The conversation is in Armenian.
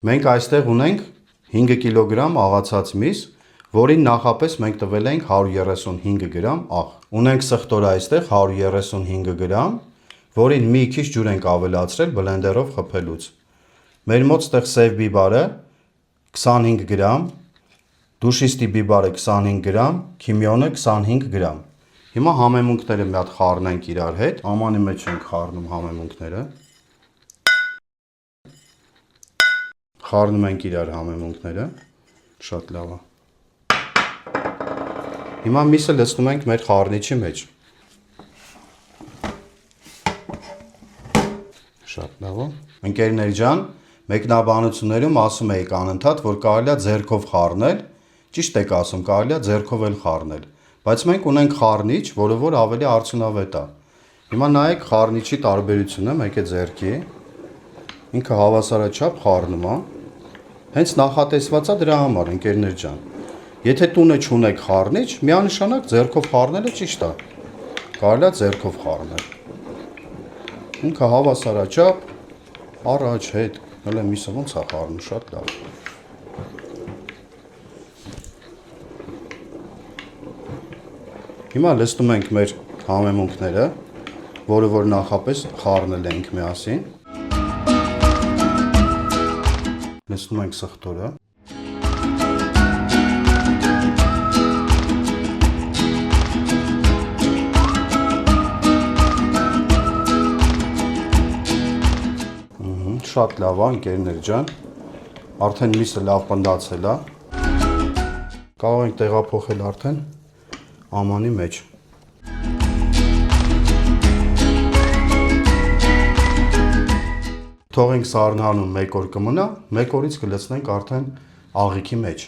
Մենք այստեղ ունենք 5 կիլոգրամ աղացած միս, որին նախապես մենք տվել ենք 135 գրամ աղ։ Ունենք սխտորը այստեղ 135 գրամ, որին մի քիչ ջուր ենք ավելացրել բլենդերով խփելուց։ Մեր մոտ ստեղ սև բիբարը 25 գրամ, դուշիստի բիբարը 25 գրամ, քիմիոնը 25 գրամ։ Հիմա համեմունքները մի հատ խառնենք իրար հետ, ամանի մեջ ենք խառնում համեմունքները։ Խառնում ենք իրար համեմունքները, շատ լավ է։ Հիմա միսը լցնում ենք մեր խառնիչի մեջ։ Շատ լավ է։ Ընկերներ ջան, մեկնաբանություններում ասում եք անընդհատ, որ կարելի է ձեռքով խառնել, ճիշտ եք ասում, կարելի է ձեռքով էլ խառնել, բայց մենք ունենք խառնիչ, որը որ ավելի արդյունավետ է։ Հիմա նայեք խառնիչի տարբերությունը, մեկ է ձեռքի, ինքը հավասարաչափ խառնում է։ Հենց նախատեսված է դրա համար, ընկերներ ջան։ Եթե տունը չունեք խառնիչ, միանշանակ ձեռքով խառնելը ճիշտ է։ Կարելի է ձեռքով խառնել։ Ինքը հավասարաչափ, առաջ հետ, հələ միսը ոնց է խառնում, շատ լավ։ Հիմա լցնում ենք մեր համեմունքները, որը որ նախապես խառնել ենք միասին։ Լցնում ենք սխտորը։ Շատ լավ է, ընկերներ ջան, արդեն միսը լավ պնդացել է, կարող ենք տեղափոխել արդեն ամանի մեջ։ Թողենք սառնանում 1 օր կմնա, 1 օրից կլցնենք արդեն աղիքի մեջ։